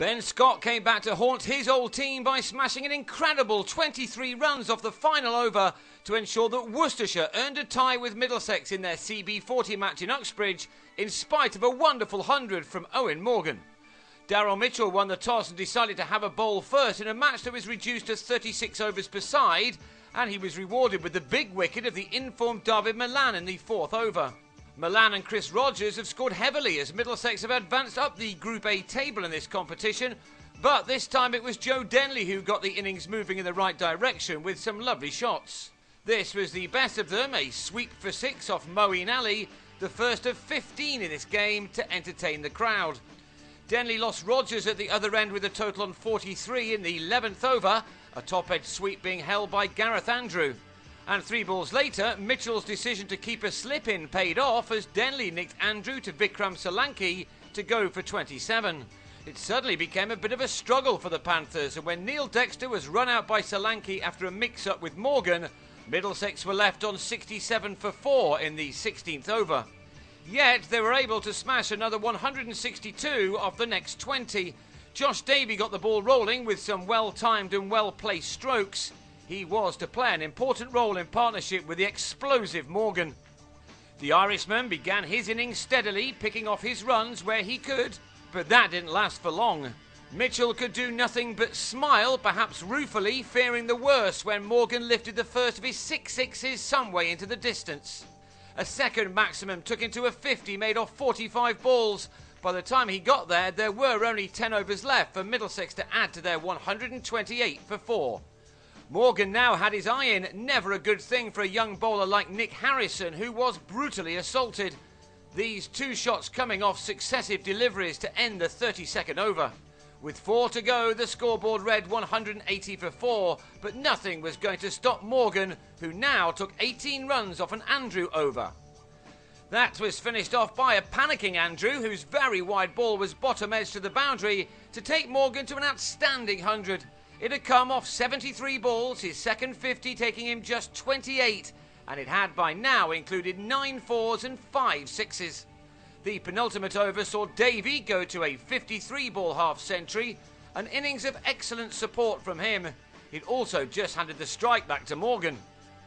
Ben Scott came back to haunt his old team by smashing an incredible 23 runs off the final over to ensure that Worcestershire earned a tie with Middlesex in their CB40 match in Uxbridge in spite of a wonderful 100 from Owen Morgan. Daryl Mitchell won the toss and decided to have a bowl first in a match that was reduced to 36 overs per side, and he was rewarded with the big wicket of the informed Davey Malan in the 4th over. Malan and Chris Rogers have scored heavily as Middlesex have advanced up the Group A table in this competition, but this time it was Joe Denley who got the innings moving in the right direction with some lovely shots. This was the best of them, a sweep for 6 off Moeen Ali, the first of 15 in this game to entertain the crowd. Denley lost Rogers at the other end with a total on 43 in the 11th over, a top-edge sweep being held by Gareth Andrew. And 3 balls later, Mitchell's decision to keep a slip-in paid off as Denley nicked Andrew to Vikram Solanki to go for 27. It suddenly became a bit of a struggle for the Panthers, and when Neil Dexter was run out by Solanki after a mix-up with Morgan, Middlesex were left on 67 for 4 in the 16th over. Yet they were able to smash another 162 off the next 20. Josh Davey got the ball rolling with some well-timed and well-placed strokes. He was to play an important role in partnership with the explosive Morgan. The Irishman began his innings steadily, picking off his runs where he could, but that didn't last for long. Mitchell could do nothing but smile, perhaps ruefully, fearing the worst when Morgan lifted the first of his 6 sixes some way into the distance. A second maximum took him to a 50 made off 45 balls. By the time he got there were only 10 overs left for Middlesex to add to their 128 for 4. Morgan now had his eye in, never a good thing for a young bowler like Nick Harrison, who was brutally assaulted. These 2 shots coming off successive deliveries to end the 32nd over. With 4 to go, the scoreboard read 180 for 4, but nothing was going to stop Morgan, who now took 18 runs off an Andrew over. That was finished off by a panicking Andrew, whose very wide ball was bottom edge to the boundary, to take Morgan to an outstanding 100. It had come off 73 balls, his second 50 taking him just 28, and it had by now included 9 fours and 5 sixes. The penultimate over saw Davey go to a 53-ball half-century, an innings of excellent support from him. It also just handed the strike back to Morgan,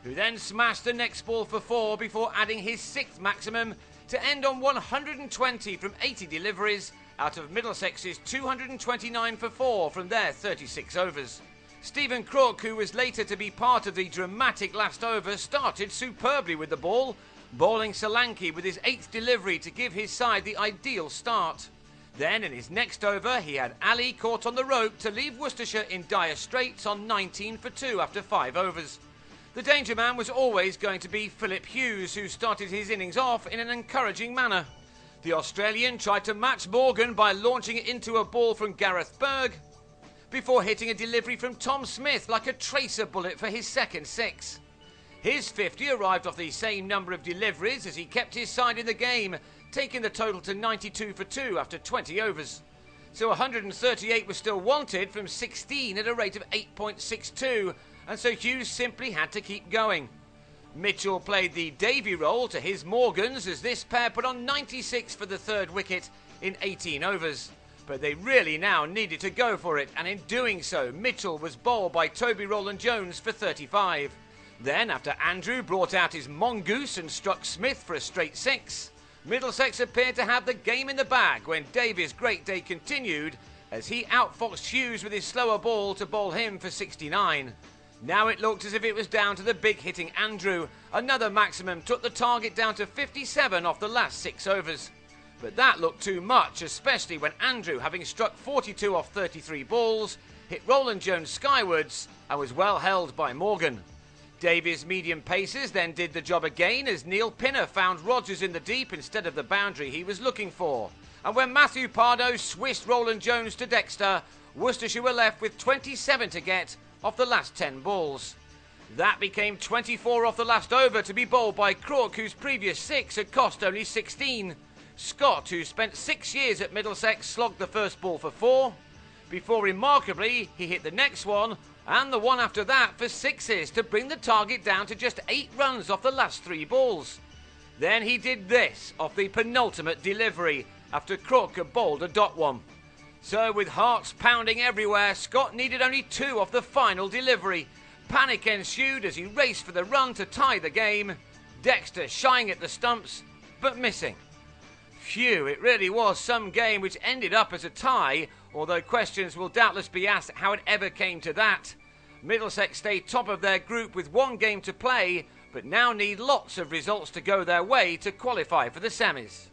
who then smashed the next ball for 4 before adding his 6th maximum to end on 120 from 80 deliveries out of Middlesex's 229 for 4 from their 36 overs. Stephen Crook, who was later to be part of the dramatic last over, started superbly with the ball, bowling Solanki with his 8th delivery to give his side the ideal start. Then in his next over he had Ali caught on the rope to leave Worcestershire in dire straits on 19 for 2 after 5 overs. The danger man was always going to be Philip Hughes, who started his innings off in an encouraging manner. The Australian tried to match Morgan by launching it into a ball from Gareth Berg before hitting a delivery from Tom Smith like a tracer bullet for his second 6. His 50 arrived off the same number of deliveries as he kept his side in the game, taking the total to 92 for 2 after 20 overs. So 138 was still wanted from 16 at a rate of 8.62, and so Hughes simply had to keep going. Mitchell played the Davey role to his Morgans as this pair put on 96 for the 3rd wicket in 18 overs. But they really now needed to go for it, and in doing so, Mitchell was bowled by Toby Rowland-Jones for 35. Then, after Andrew brought out his mongoose and struck Smith for a straight 6, Middlesex appeared to have the game in the bag when Davey's great day continued as he outfoxed Hughes with his slower ball to bowl him for 69. Now it looked as if it was down to the big-hitting Andrew. Another maximum took the target down to 57 off the last 6 overs. But that looked too much, especially when Andrew, having struck 42 off 33 balls, hit Rowland-Jones skywards and was well held by Morgan. Davey's medium paces then did the job again as Neil Pinner found Rogers in the deep instead of the boundary he was looking for. And when Matthew Pardo swished Rowland-Jones to Dexter, Worcestershire were left with 27 to get off the last 10 balls. That became 24 off the last over to be bowled by Crook, whose previous 6 had cost only 16. Scott, who spent 6 years at Middlesex, slogged the first ball for 4, before remarkably he hit the next one and the one after that for 6s to bring the target down to just 8 runs off the last 3 balls. Then he did this off the penultimate delivery after Crook had bowled a dot one. So with hearts pounding everywhere, Scott needed only 2 off the final delivery. Panic ensued as he raced for the run to tie the game. Dexter shying at the stumps, but missing. Phew, it really was some game which ended up as a tie, although questions will doubtless be asked how it ever came to that. Middlesex stay top of their group with 1 game to play, but now need lots of results to go their way to qualify for the semis.